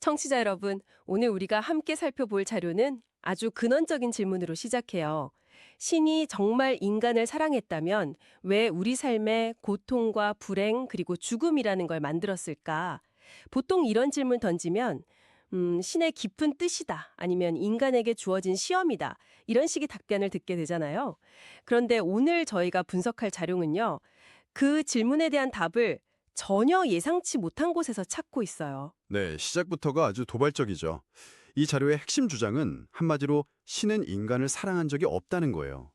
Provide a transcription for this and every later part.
청취자 여러분, 오늘 우리가 함께 살펴볼 자료는 아주 근원적인 질문으로 시작해요. 신이 정말 인간을 사랑했다면 왜 우리 삶에 고통과 불행 그리고 죽음이라는 걸 만들었을까? 보통 이런 질문 던지면 신의 깊은 뜻이다 아니면 인간에게 주어진 시험이다 이런 식의 답변을 듣게 되잖아요. 그런데 오늘 저희가 분석할 자료는요. 그 질문에 대한 답을 전혀 예상치 못한 곳에서 찾고 있어요. 네, 시작부터가 아주 도발적이죠. 이 자료의 핵심 주장은 한마디로 신은 인간을 사랑한 적이 없다는 거예요.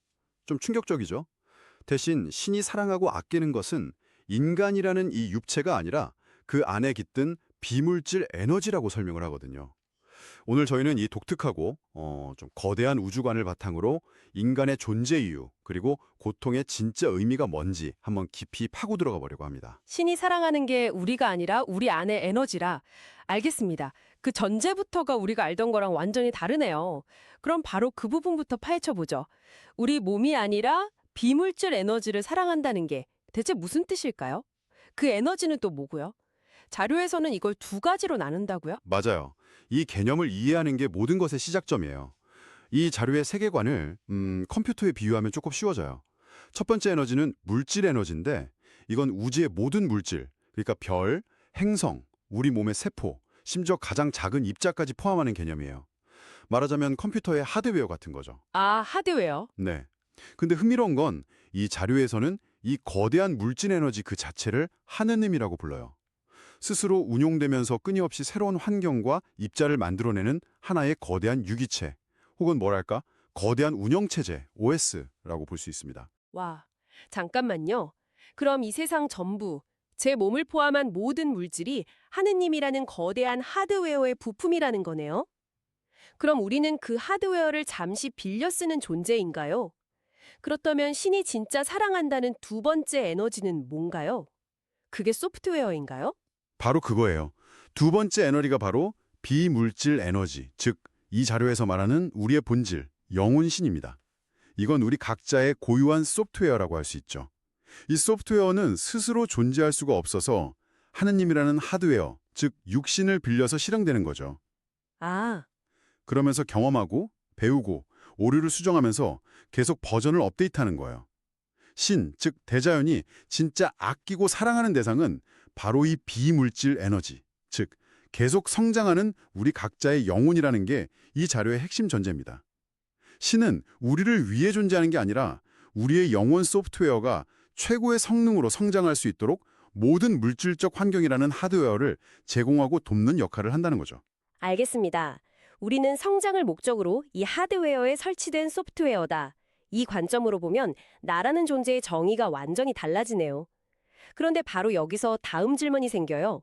좀 충격적이죠? 대신 신이 사랑하고 아끼는 것은 인간이라는 이 육체가 아니라 그 안에 깃든 비물질 에너지라고 설명을 하거든요. 오늘 저희는 이 독특하고 좀 거대한 우주관을 바탕으로 인간의 존재 이유 그리고 고통의 진짜 의미가 뭔지 한번 깊이 파고 들어가 보려고 합니다. 신이 사랑하는 게 우리가 아니라 우리 안의 에너지라. 알겠습니다. 그 전제부터가 우리가 알던 거랑 완전히 다르네요. 그럼 바로 그 부분부터 파헤쳐 보죠. 우리 몸이 아니라 비물질 에너지를 사랑한다는 게 대체 무슨 뜻일까요? 그 에너지는 또 뭐고요? 자료에서는 이걸 두 가지로 나눈다고요? 맞아요. 이 개념을 이해하는 게 모든 것의 시작점이에요. 이 자료의 세계관을 컴퓨터에 비유하면 조금 쉬워져요. 첫 번째 에너지는 물질 에너지인데 이건 우주의 모든 물질, 그러니까 별, 행성, 우리 몸의 세포, 심지어 가장 작은 입자까지 포함하는 개념이에요. 말하자면 컴퓨터의 하드웨어 같은 거죠. 아, 하드웨어. 네. 근데 흥미로운 건 이 자료에서는 이 거대한 물질 에너지 그 자체를 하느님이라고 불러요. 스스로 운용되면서 끊임없이 새로운 환경과 입자를 만들어내는 하나의 거대한 유기체, 혹은 뭐랄까 거대한 운영체제, OS라고 볼 수 있습니다. 와, 잠깐만요. 그럼 이 세상 전부, 제 몸을 포함한 모든 물질이 하느님이라는 거대한 하드웨어의 부품이라는 거네요? 그럼 우리는 그 하드웨어를 잠시 빌려 쓰는 존재인가요? 그렇다면 신이 진짜 사랑한다는 두 번째 에너지는 뭔가요? 그게 소프트웨어인가요? 바로 그거예요. 두 번째 에너지가 바로 비물질 에너지, 즉 이 자료에서 말하는 우리의 본질, 영혼신입니다. 이건 우리 각자의 고유한 소프트웨어라고 할 수 있죠. 이 소프트웨어는 스스로 존재할 수가 없어서 하느님이라는 하드웨어, 즉 육신을 빌려서 실행되는 거죠. 아, 그러면서 경험하고 배우고 오류를 수정하면서 계속 버전을 업데이트하는 거예요. 신, 즉 대자연이 진짜 아끼고 사랑하는 대상은 바로 이 비물질 에너지, 즉 계속 성장하는 우리 각자의 영혼이라는 게 이 자료의 핵심 전제입니다. 신은 우리를 위해 존재하는 게 아니라 우리의 영혼 소프트웨어가 최고의 성능으로 성장할 수 있도록 모든 물질적 환경이라는 하드웨어를 제공하고 돕는 역할을 한다는 거죠. 알겠습니다. 우리는 성장을 목적으로 이 하드웨어에 설치된 소프트웨어다. 이 관점으로 보면 나라는 존재의 정의가 완전히 달라지네요. 그런데 바로 여기서 다음 질문이 생겨요.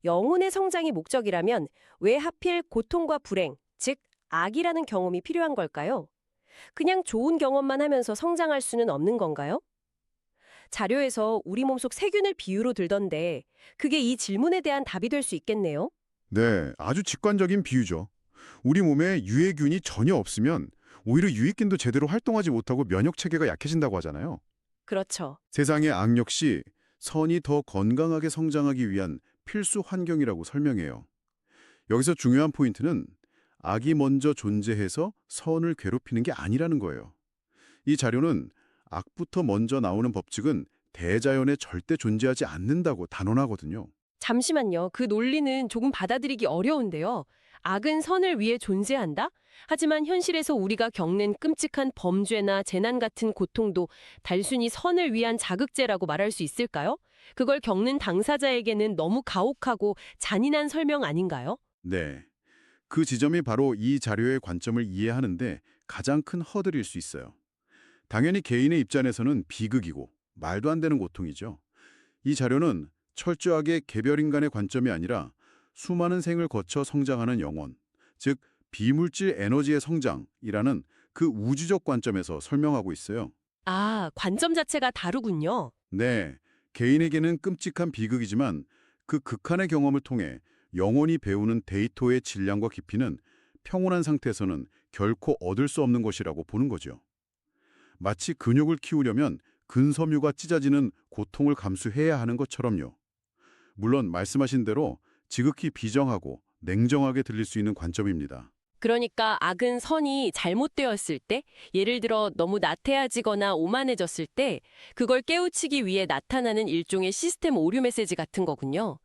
영혼의 성장이 목적이라면 왜 하필 고통과 불행, 즉 악이라는 경험이 필요한 걸까요? 그냥 좋은 경험만 하면서 성장할 수는 없는 건가요? 자료에서 우리 몸속 세균을 비유로 들던데 그게 이 질문에 대한 답이 될 수 있겠네요? 네, 아주 직관적인 비유죠. 우리 몸에 유해균이 전혀 없으면 오히려 유익균도 제대로 활동하지 못하고 면역 체계가 약해진다고 하잖아요. 그렇죠. 세상의 악 역시 선이 더 건강하게 성장하기 위한 필수 환경이라고 설명해요. 여기서 중요한 포인트는 악이 먼저 존재해서 선을 괴롭히는 게 아니라는 거예요. 이 자료는 악부터 먼저 나오는 법칙은 대자연에 절대 존재하지 않는다고 단언하거든요. 잠시만요. 그 논리는 조금 받아들이기 어려운데요. 악은 선을 위해 존재한다? 하지만 현실에서 우리가 겪는 끔찍한 범죄나 재난 같은 고통도 단순히 선을 위한 자극제라고 말할 수 있을까요? 그걸 겪는 당사자에게는 너무 가혹하고 잔인한 설명 아닌가요? 네. 그 지점이 바로 이 자료의 관점을 이해하는데 가장 큰 허들일 수 있어요. 당연히 개인의 입장에서는 비극이고 말도 안 되는 고통이죠. 이 자료는 철저하게 개별 인간의 관점이 아니라 수많은 생을 거쳐 성장하는 영혼, 즉 비물질 에너지의 성장이라는 그 우주적 관점에서 설명하고 있어요. 아, 관점 자체가 다르군요. 네, 개인에게는 끔찍한 비극이지만 그 극한의 경험을 통해 영혼이 배우는 데이터의 질량과 깊이는 평온한 상태에서는 결코 얻을 수 없는 것이라고 보는 거죠. 마치 근육을 키우려면 근섬유가 찢어지는 고통을 감수해야 하는 것처럼요. 물론 말씀하신 대로 지극히 비정하고 냉정하게 들릴 수 있는 관점입니다. 그러니까 악은 선이 잘못되었을 때, 예를 들어 너무 나태해지거나 오만해졌을 때 그걸 깨우치기 위해 나타나는 일종의 시스템 오류 메시지 같은 거군요.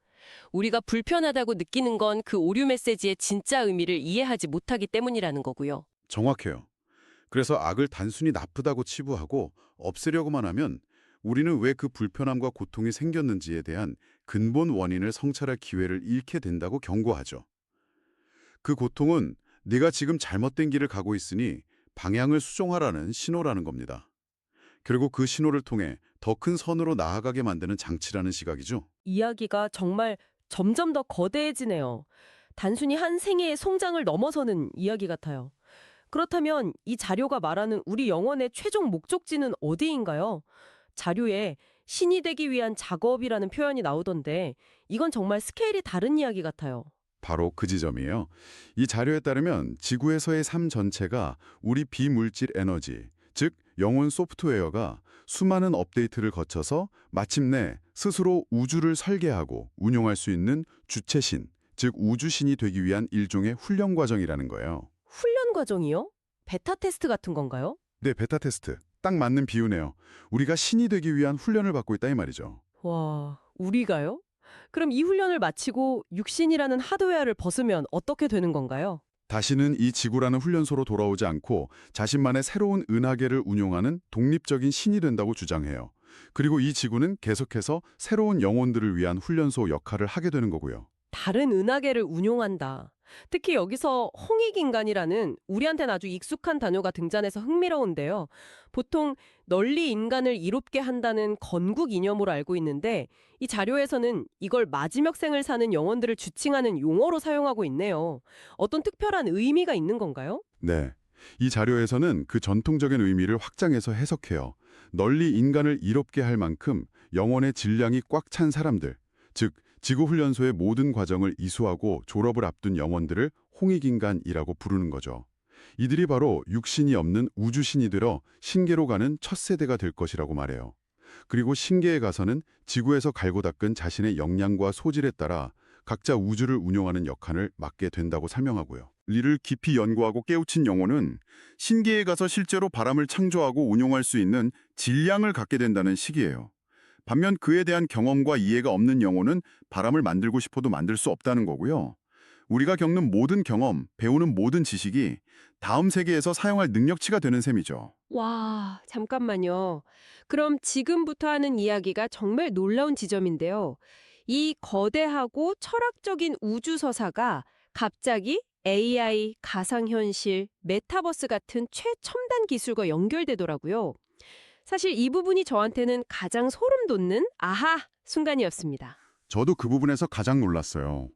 우리가 불편하다고 느끼는 건 그 오류 메시지의 진짜 의미를 이해하지 못하기 때문이라는 거고요. 정확해요. 그래서 악을 단순히 나쁘다고 치부하고 없애려고만 하면 우리는 왜 그 불편함과 고통이 생겼는지에 대한 근본 원인을 성찰할 기회를 잃게 된다고 경고하죠. 그 고통은 네가 지금 잘못된 길을 가고 있으니 방향을 수정하라는 신호라는 겁니다. 결국 그 신호를 통해 더 큰 선으로 나아가게 만드는 장치라는 시각이죠. 이야기가 정말 점점 더 거대해지네요. 단순히 한 생애의 성장을 넘어서는 이야기 같아요. 그렇다면 이 자료가 말하는 우리 영혼의 최종 목적지는 어디인가요? 자료에 신이 되기 위한 작업이라는 표현이 나오던데 이건 정말 스케일이 다른 이야기 같아요. 바로 그 지점이에요. 이 자료에 따르면 지구에서의 삶 전체가 우리 비물질 에너지, 즉 영혼 소프트웨어가 수많은 업데이트를 거쳐서 마침내 스스로 우주를 설계하고 운용할 수 있는 주체신, 즉 우주신이 되기 위한 일종의 훈련 과정이라는 거예요. 훈련 과정이요? 베타 테스트 같은 건가요? 네, 베타 테스트. 딱 맞는 비유네요. 우리가 신이 되기 위한 훈련을 받고 있다 이 말이죠. 와, 우리가요? 그럼 이 훈련을 마치고 육신이라는 하드웨어를 벗으면 어떻게 되는 건가요? 다시는 이 지구라는 훈련소로 돌아오지 않고 자신만의 새로운 은하계를 운용하는 독립적인 신이 된다고 주장해요. 그리고 이 지구는 계속해서 새로운 영혼들을 위한 훈련소 역할을 하게 되는 거고요. 다른 은하계를 운용한다. 특히 여기서 홍익인간이라는 우리한테는 아주 익숙한 단어가 등장해서 흥미로운데요. 보통 널리 인간을 이롭게 한다는 건국 이념으로 알고 있는데 이 자료에서는 이걸 마지막 생을 사는 영혼들을 지칭하는 용어로 사용하고 있네요. 어떤 특별한 의미가 있는 건가요? 네. 이 자료에서는 그 전통적인 의미를 확장해서 해석해요. 널리 인간을 이롭게 할 만큼 영혼의 질량이 꽉 찬 사람들, 즉 지구훈련소의 모든 과정을 이수하고 졸업을 앞둔 영혼들을 홍익인간이라고 부르는 거죠. 이들이 바로 육신이 없는 우주신이 되어 신계로 가는 첫 세대가 될 것이라고 말해요. 그리고 신계에 가서는 지구에서 갈고 닦은 자신의 역량과 소질에 따라 각자 우주를 운용하는 역할을 맡게 된다고 설명하고요. 이를 깊이 연구하고 깨우친 영혼은 신계에 가서 실제로 바람을 창조하고 운용할 수 있는 질량을 갖게 된다는 식이에요. 반면 그에 대한 경험과 이해가 없는 영혼은 바람을 만들고 싶어도 만들 수 없다는 거고요. 우리가 겪는 모든 경험, 배우는 모든 지식이 다음 세계에서 사용할 능력치가 되는 셈이죠. 와, 잠깐만요. 그럼 지금부터 하는 이야기가 정말 놀라운 지점인데요. 이 거대하고 철학적인 우주 서사가 갑자기 AI, 가상현실, 메타버스 같은 최첨단 기술과 연결되더라고요. 사실 이 부분이 저한테는 가장 소름 돋는 아하 순간이었습니다. 저도 그 부분에서 가장 놀랐어요.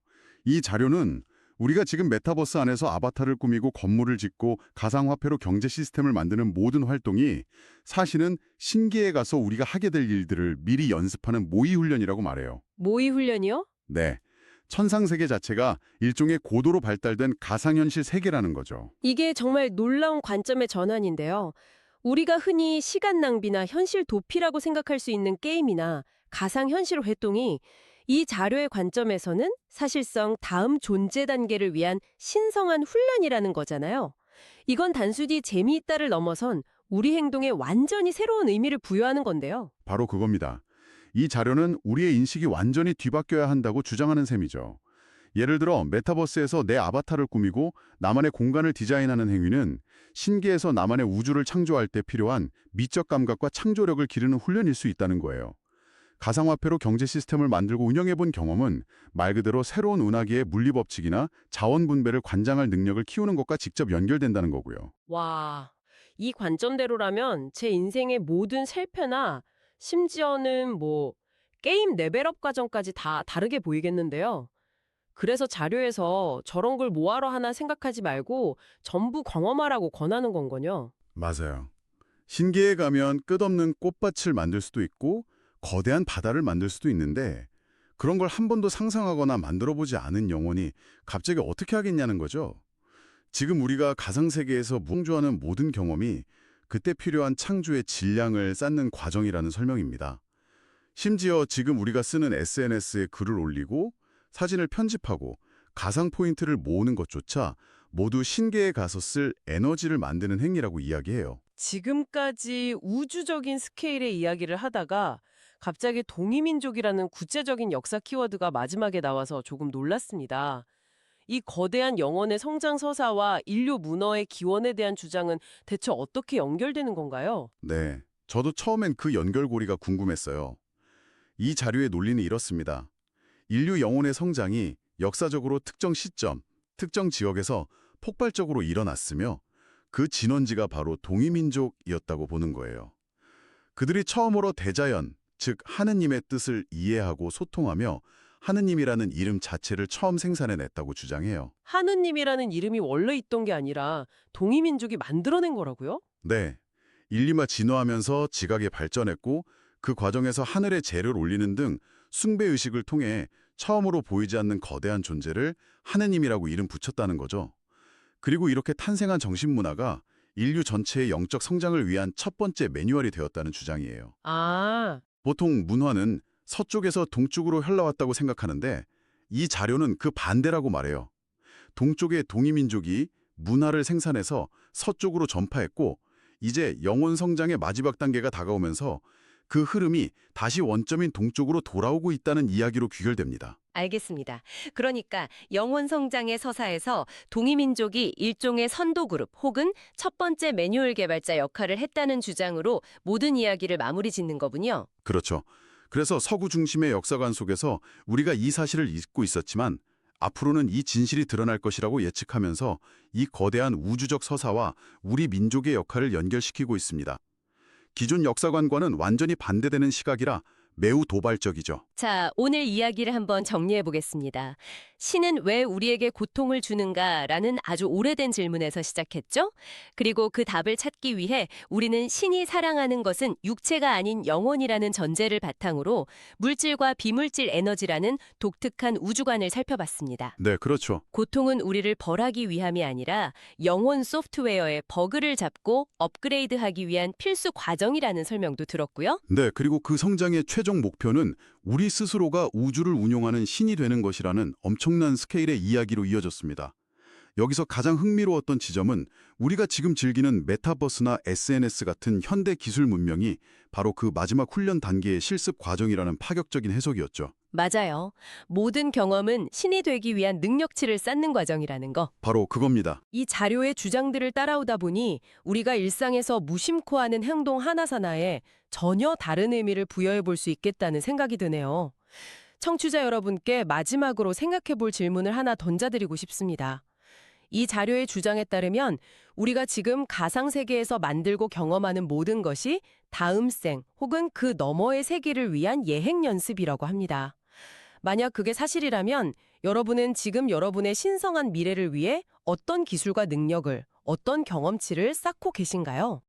이 자료는 우리가 지금 메타버스 안에서 아바타를 꾸미고 건물을 짓고 가상화폐로 경제 시스템을 만드는 모든 활동이 사실은 신기에 가서 우리가 하게 될 일들을 미리 연습하는 모의훈련이라고 말해요. 모의 훈련이요? 네. 천상세계 자체가 일종의 고도로 발달된 가상현실 세계라는 거죠. 이게 정말 놀라운 관점의 전환인데요. 우리가 흔히 시간 낭비나 현실 도피라고 생각할 수 있는 게임이나 가상현실 활동이 이 자료의 관점에서는 사실상 다음 존재 단계를 위한 신성한 훈련이라는 거잖아요. 이건 단순히 재미있다를 넘어선 우리 행동에 완전히 새로운 의미를 부여하는 건데요. 바로 그겁니다. 이 자료는 우리의 인식이 완전히 뒤바뀌어야 한다고 주장하는 셈이죠. 예를 들어 메타버스에서 내 아바타를 꾸미고 나만의 공간을 디자인하는 행위는 신기에서 나만의 우주를 창조할 때 필요한 미적 감각과 창조력을 기르는 훈련일 수 있다는 거예요. 가상화폐로 경제 시스템을 만들고 운영해본 경험은 말 그대로 새로운 은하계의 물리법칙이나 자원 분배를 관장할 능력을 키우는 것과 직접 연결된다는 거고요. 와, 이 관점대로라면 제 인생의 모든 실패나 심지어는 게임 레벨업 과정까지 다 다르게 보이겠는데요. 그래서 자료에서 저런 걸 뭐하러 하나 생각하지 말고 전부 경험하라고 권하는 건군요. 맞아요. 신기에 가면 끝없는 꽃밭을 만들 수도 있고 거대한 바다를 만들 수도 있는데 그런 걸 한 번도 상상하거나 만들어보지 않은 영혼이 갑자기 어떻게 하겠냐는 거죠. 지금 우리가 가상세계에서 풍조하는 모든 경험이 그때 필요한 창조의 질량을 쌓는 과정이라는 설명입니다. 심지어 지금 우리가 쓰는 SNS에 글을 올리고 사진을 편집하고 가상 포인트를 모으는 것조차 모두 신계에 가서 쓸 에너지를 만드는 행위라고 이야기해요. 지금까지 우주적인 스케일의 이야기를 하다가 갑자기 동이민족이라는 구체적인 역사 키워드가 마지막에 나와서 조금 놀랐습니다. 이 거대한 영혼의 성장 서사와 인류 문어의 기원에 대한 주장은 대체 어떻게 연결되는 건가요? 네, 저도 처음엔 그 연결고리가 궁금했어요. 이 자료의 논리는 이렇습니다. 인류 영혼의 성장이 역사적으로 특정 시점, 특정 지역에서 폭발적으로 일어났으며 그 진원지가 바로 동이민족이었다고 보는 거예요. 그들이 처음으로 대자연, 즉 하느님의 뜻을 이해하고 소통하며 하느님이라는 이름 자체를 처음 생산해냈다고 주장해요. 하느님이라는 이름이 원래 있던 게 아니라 동이민족이 만들어낸 거라고요? 네, 인류가 진화하면서 지각에 발전했고 그 과정에서 하늘에 재를 올리는 등 숭배의식을 통해 처음으로 보이지 않는 거대한 존재를 하느님이라고 이름 붙였다는 거죠. 그리고 이렇게 탄생한 정신문화가 인류 전체의 영적 성장을 위한 첫 번째 매뉴얼이 되었다는 주장이에요. 아, 보통 문화는 서쪽에서 동쪽으로 흘러왔다고 생각하는데 이 자료는 그 반대라고 말해요. 동쪽의 동이민족이 문화를 생산해서 서쪽으로 전파했고 이제 영혼 성장의 마지막 단계가 다가오면서 그 흐름이 다시 원점인 동쪽으로 돌아오고 있다는 이야기로 귀결됩니다. 알겠습니다. 그러니까 영혼 성장의 서사에서 동이민족이 일종의 선도그룹 혹은 첫 번째 매뉴얼 개발자 역할을 했다는 주장으로 모든 이야기를 마무리 짓는 거군요. 그렇죠. 그래서 서구 중심의 역사관 속에서 우리가 이 사실을 잊고 있었지만 앞으로는 이 진실이 드러날 것이라고 예측하면서 이 거대한 우주적 서사와 우리 민족의 역할을 연결시키고 있습니다. 기존 역사관과는 완전히 반대되는 시각이라 매우 도발적이죠. 자, 오늘 이야기를 한번 정리해 보겠습니다. 신은 왜 우리에게 고통을 주는가라는 아주 오래된 질문에서 시작했죠? 그리고 그 답을 찾기 위해 우리는 신이 사랑하는 것은 육체가 아닌 영혼이라는 전제를 바탕으로 물질과 비물질 에너지라는 독특한 우주관을 살펴봤습니다. 네, 그렇죠. 고통은 우리를 벌하기 위함이 아니라 영혼 소프트웨어의 버그를 잡고 업그레이드하기 위한 필수 과정이라는 설명도 들었고요. 네, 그리고 그 성장의 최종 목표는 우리 스스로가 우주를 운용하는 신이 되는 것이라는 엄청난 스케일의 이야기로 이어졌습니다. 여기서 가장 흥미로웠던 지점은 우리가 지금 즐기는 메타버스나 SNS 같은 현대 기술 문명이 바로 그 마지막 훈련 단계의 실습 과정이라는 파격적인 해석이었죠. 맞아요. 모든 경험은 신이 되기 위한 능력치를 쌓는 과정이라는 거. 바로 그겁니다. 이 자료의 주장들을 따라오다 보니 우리가 일상에서 무심코 하는 행동 하나하나에 전혀 다른 의미를 부여해 볼 수 있겠다는 생각이 드네요. 청취자 여러분께 마지막으로 생각해 볼 질문을 하나 던져드리고 싶습니다. 이 자료의 주장에 따르면 우리가 지금 가상세계에서 만들고 경험하는 모든 것이 다음 생 혹은 그 너머의 세계를 위한 예행 연습이라고 합니다. 만약 그게 사실이라면 여러분은 지금 여러분의 신성한 미래를 위해 어떤 기술과 능력을, 어떤 경험치를 쌓고 계신가요?